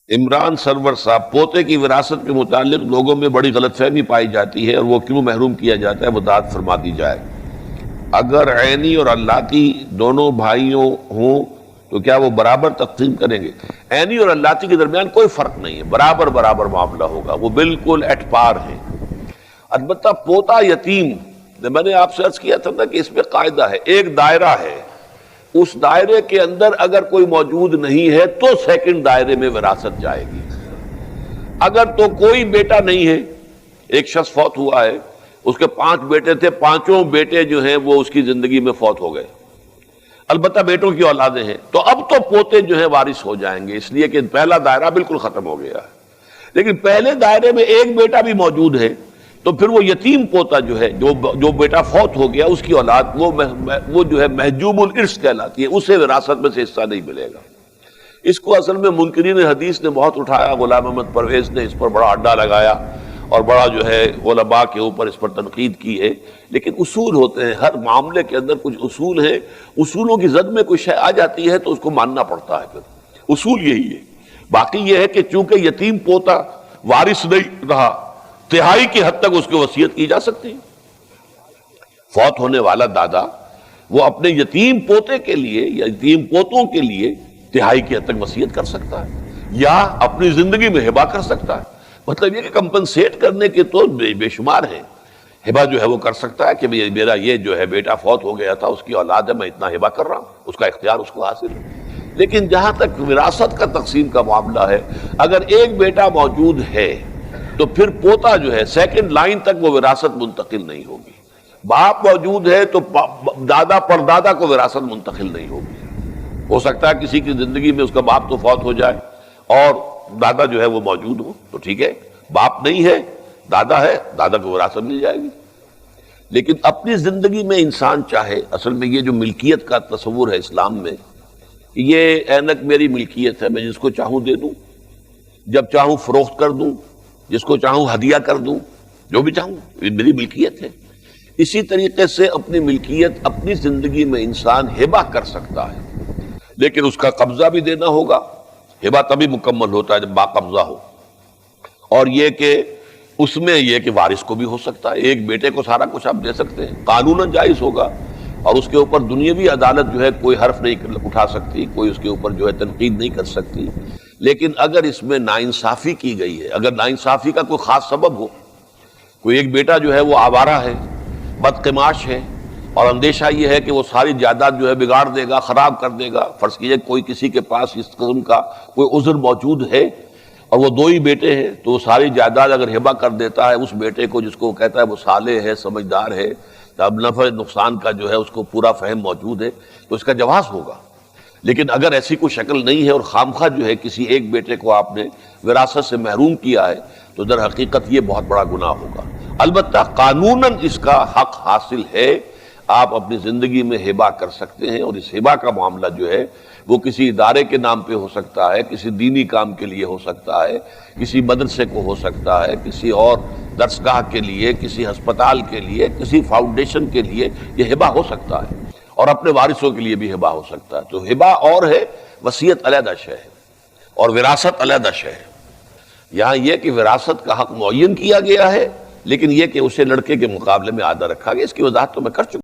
عمران سرور صاحب، پوتے کی وراثت کے متعلق لوگوں میں بڑی غلط فہمی پائی جاتی ہے اور وہ کیوں محروم کیا جاتا ہے، وضاحت فرما دی جائے۔ اگر عینی اور اللاتی دونوں بھائیوں ہوں تو کیا وہ برابر تقسیم کریں گے؟ عینی اور اللاتی کے درمیان کوئی فرق نہیں ہے، برابر برابر معاملہ ہوگا، وہ بالکل ایٹ پار ہیں۔ البتہ پوتا یتیم، میں نے آپ سے عرض کیا تھا نا کہ اس میں قاعدہ ہے، ایک دائرہ ہے، اس دائرے کے اندر اگر کوئی موجود نہیں ہے تو سیکنڈ دائرے میں وراثت جائے گی۔ اگر تو کوئی بیٹا نہیں ہے، ایک شخص فوت ہوا ہے، اس کے 5 بیٹے تھے، 5 بیٹے جو ہیں وہ اس کی زندگی میں فوت ہو گئے، البتہ بیٹوں کی اولادیں ہیں، تو اب تو پوتے جو ہیں وارث ہو جائیں گے، اس لیے کہ پہلا دائرہ بالکل ختم ہو گیا ہے۔ لیکن پہلے دائرے میں ایک بیٹا بھی موجود ہے تو پھر وہ یتیم پوتا جو ہے، جو بیٹا فوت ہو گیا، اس کی اولاد وہ جو ہے محجوب الارث کہلاتی ہے، اسے وراثت میں سے حصہ نہیں ملے گا۔ اس کو اصل میں منکرین حدیث نے بہت اٹھایا، غلام احمد پرویز نے اس پر بڑا اڈا لگایا اور بڑا جو ہے علماء کے اوپر اس پر تنقید کی ہے، لیکن اصول ہوتے ہیں، ہر معاملے کے اندر کچھ اصول ہیں، اصولوں کی زد میں کوئی شے آ جاتی ہے تو اس کو ماننا پڑتا ہے، پھر اصول یہی ہے۔ باقی یہ ہے کہ چونکہ یتیم پوتا وارث نہیں رہا، تہائی کی حد تک اس کی وصیت کی جا سکتی ہے۔ فوت ہونے والا دادا وہ اپنے یتیم پوتے کے لیے یا یتیم پوتوں کے لیے تہائی کی حد تک وصیت کر سکتا ہے یا اپنی زندگی میں ہبہ کر سکتا ہے۔ مطلب یہ کہ کمپنسیٹ کرنے کے تو بے شمار ہیں، ہبہ جو ہے وہ کر سکتا ہے کہ میرا یہ جو ہے بیٹا فوت ہو گیا تھا، اس کی اولاد ہے، میں اتنا ہبہ کر رہا ہوں، اس کا اختیار اس کو حاصل ہے۔ لیکن جہاں تک وراثت کا تقسیم کا معاملہ ہے، اگر ایک بیٹا موجود ہے تو پھر پوتا جو ہے سیکنڈ لائن تک وہ وراثت منتقل نہیں ہوگی۔ باپ موجود ہے تو دادا پردادا کو وراثت منتقل نہیں ہوگی۔ ہو سکتا ہے کسی کی زندگی میں اس کا باپ تو فوت ہو جائے اور دادا جو ہے وہ موجود ہو تو ٹھیک ہے، باپ نہیں ہے، دادا ہے، دادا کو وراثت مل جائے گی۔ لیکن اپنی زندگی میں انسان چاہے، اصل میں یہ جو ملکیت کا تصور ہے اسلام میں، یہ اینک میری ملکیت ہے، میں جس کو چاہوں دے دوں، جب چاہوں فروخت کر دوں، جس کو چاہوں ہدیہ کر دوں، جو بھی چاہوں، یہ میری ملکیت ہے۔ اسی طریقے سے اپنی ملکیت اپنی زندگی میں انسان ہبہ کر سکتا ہے، لیکن اس کا قبضہ بھی دینا ہوگا۔ ہبہ تبھی مکمل ہوتا ہے جب باقبضہ ہو، اور یہ کہ اس میں یہ کہ وارث کو بھی ہو سکتا ہے، ایک بیٹے کو سارا کچھ آپ دے سکتے ہیں، قانوناً جائز ہوگا، اور اس کے اوپر دنیاوی عدالت جو ہے کوئی حرف نہیں اٹھا سکتی، کوئی اس کے اوپر جو ہے تنقید نہیں کر سکتی۔ لیکن اگر اس میں ناانصافی کی گئی ہے، اگر ناانصافی کا کوئی خاص سبب ہو، کوئی ایک بیٹا جو ہے وہ آوارہ ہے، بدقماش ہے، اور اندیشہ یہ ہے کہ وہ ساری جائیداد جو ہے بگاڑ دے گا، خراب کر دے گا، فرض کیجئے کوئی کسی کے پاس اس قسم کا کوئی عذر موجود ہے اور وہ 2 ہی بیٹے ہیں، تو وہ ساری جائیداد اگر ہبہ کر دیتا ہے اس بیٹے کو جس کو وہ کہتا ہے وہ صالح ہے، سمجھدار ہے، اب نفع نقصان کا جو ہے اس کو پورا فہم موجود ہے، تو اس کا جواز ہوگا۔ لیکن اگر ایسی کوئی شکل نہیں ہے اور خامخواہ جو ہے کسی ایک بیٹے کو آپ نے وراثت سے محروم کیا ہے، تو در حقیقت یہ بہت بڑا گناہ ہوگا۔ البتہ قانوناً اس کا حق حاصل ہے، آپ اپنی زندگی میں ہبہ کر سکتے ہیں، اور اس ہبہ کا معاملہ جو ہے وہ کسی ادارے کے نام پہ ہو سکتا ہے، کسی دینی کام کے لیے ہو سکتا ہے، کسی مدرسے کو ہو سکتا ہے، کسی اور درسگاہ کے لیے، کسی ہسپتال کے لیے، کسی فاؤنڈیشن کے لیے یہ ہبہ ہو سکتا ہے، اور اپنے وارثوں کے لیے بھی ہبہ ہو سکتا ہے۔ تو ہبہ اور ہے، وصیت علیحدہ شے ہے، اور وراثت علیحدہ شے ہے۔ یہاں یہ کہ وراثت کا حق معین کیا گیا ہے، لیکن یہ کہ اسے لڑکے کے مقابلے میں آدھا رکھا گیا، اس کی وضاحت تو میں کر چکا۔